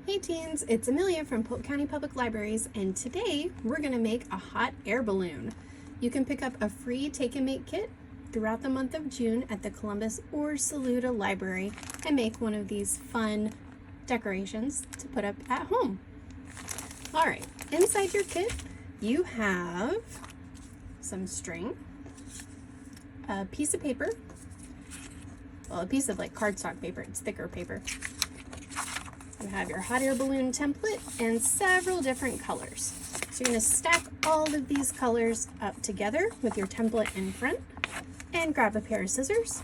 Hey teens, it's Amelia from Polk County Public Libraries, and today we're going to make a hot air balloon. You can pick up a free take and make kit throughout the month of June at the Columbus or Saluda Library and make one of these fun decorations to put up at home. Alright, inside your kit you have some string, a piece of paper, well, a piece of like cardstock paper, it's thicker paper. You have your hot air balloon template and several different colors. So you're going to stack all of these colors up together with your template in front and grab a pair of scissors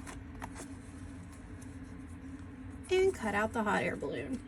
and cut out the hot air balloon.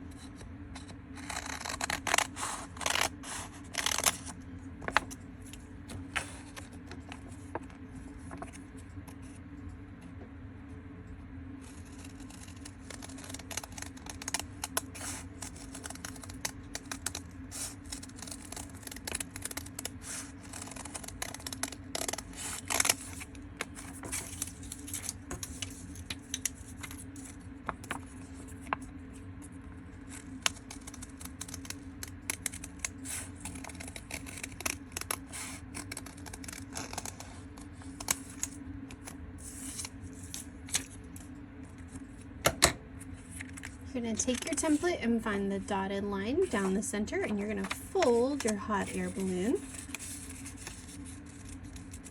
You're going to take your template and find the dotted line down the center, and you're going to fold your hot air balloon.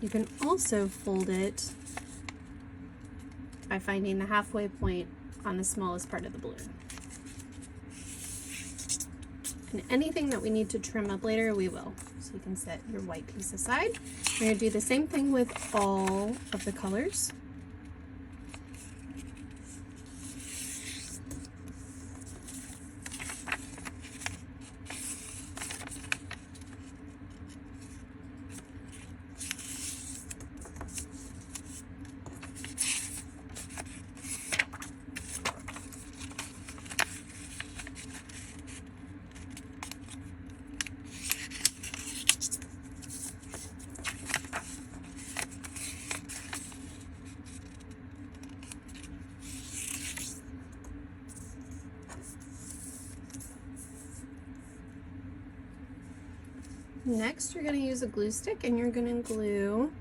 You can also fold it by finding the halfway point on the smallest part of the balloon. And anything that we need to trim up later, we will. So you can set your white piece aside. We're going to do the same thing with all of the colors. Next, you're going to use a glue stick and you're going to glue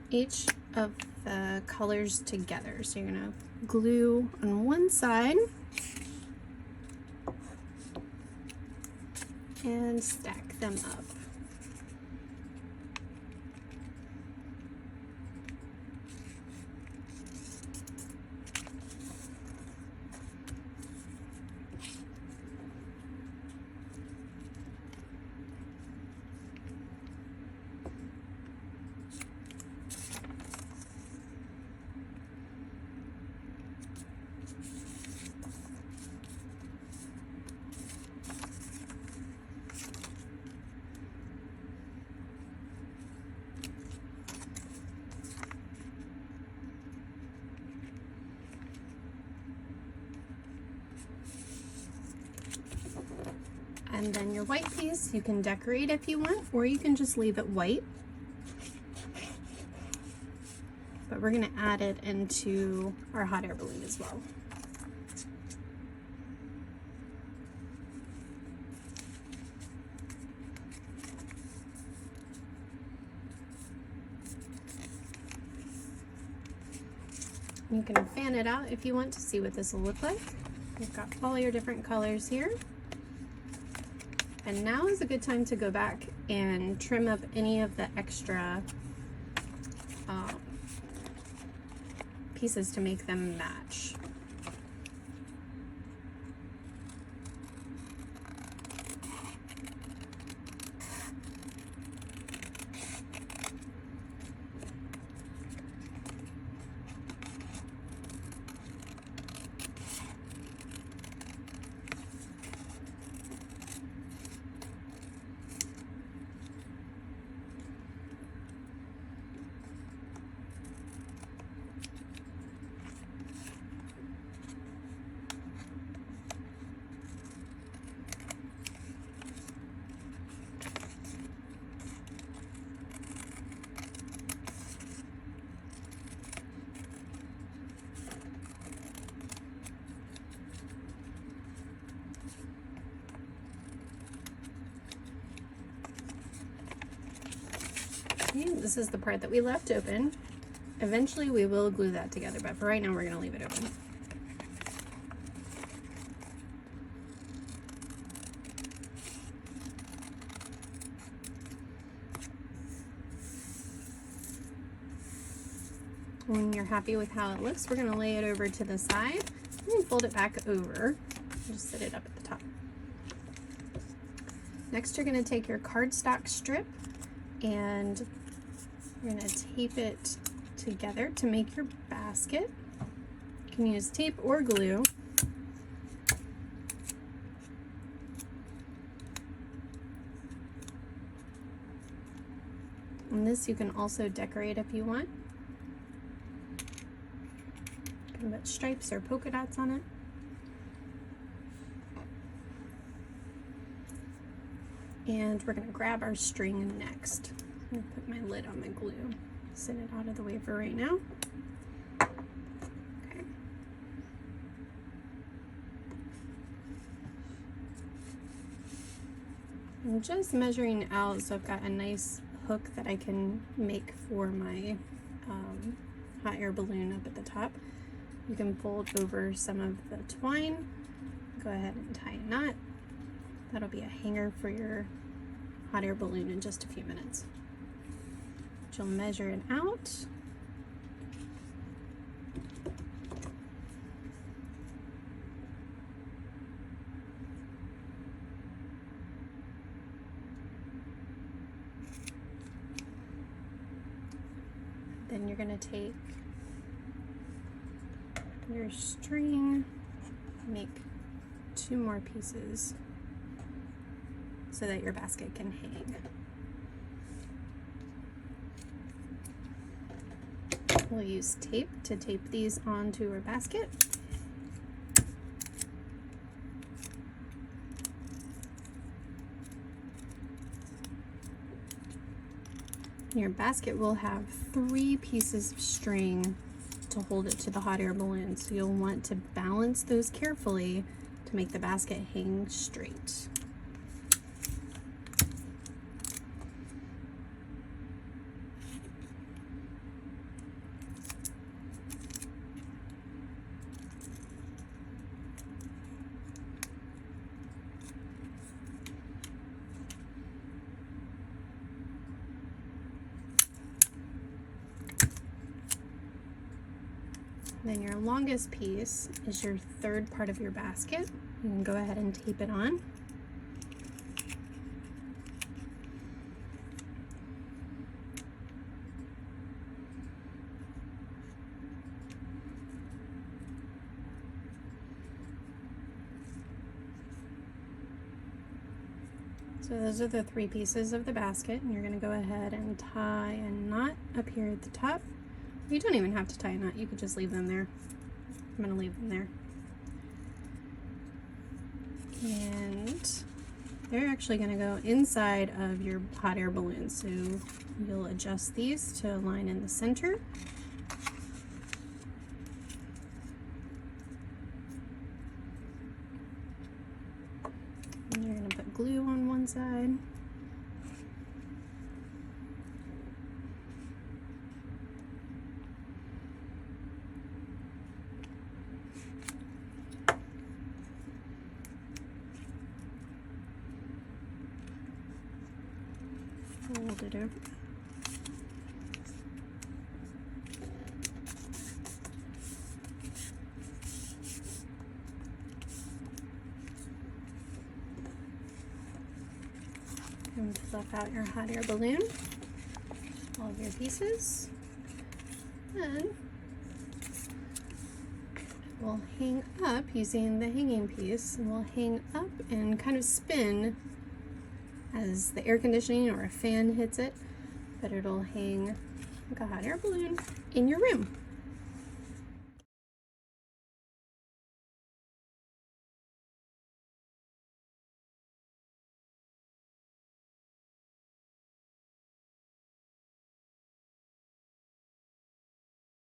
each of the colors together. So you're going to glue on one side and stack them up. And then your white piece, you can decorate if you want, or you can just leave it white. But we're going to add it into our hot air balloon as well. You can fan it out if you want to see what this will look like. You've got all your different colors here. And now is a good time to go back and trim up any of the extra pieces to make them match. Okay, this is the part that we left open. Eventually we will glue that together, but for right now we're going to leave it open. When you're happy with how it looks, we're going to lay it over to the side and fold it back over. Just sit it up at the top. Next, you're going to take your cardstock strip and you're going to tape it together to make your basket. You can use tape or glue. And this you can also decorate if you want. You can put stripes or polka dots on it. And we're going to grab our string next. I'm going to put my lid on my glue. Set it out of the way for right now. Okay. I'm just measuring out so I've got a nice hook that I can make for my hot air balloon up at the top. You can fold over some of the twine. Go ahead and tie a knot. That'll be a hanger for your hot air balloon in just a few minutes. You'll measure it out. Then you're going to take your string, make 2 more pieces so that your basket can hang. We'll use tape to tape these onto our basket. Your basket will have 3 pieces of string to hold it to the hot air balloon, so you'll want to balance those carefully to make the basket hang straight. Then your longest piece is your 3rd part of your basket. You can go ahead and tape it on. So those are the 3 pieces of the basket, and you're going to go ahead and tie a knot up here at the top. You don't even have to tie a knot, you could just leave them there. I'm going to leave them there. And they're actually going to go inside of your hot air balloon, so you'll adjust these to align in the center. And you're going to put glue on one side. Fold it over. And fluff out your hot air balloon, all of your pieces. Then we'll hang up using the hanging piece, and we'll hang up and kind of spin as the air conditioning or a fan hits it, but it'll hang like a hot air balloon in your room.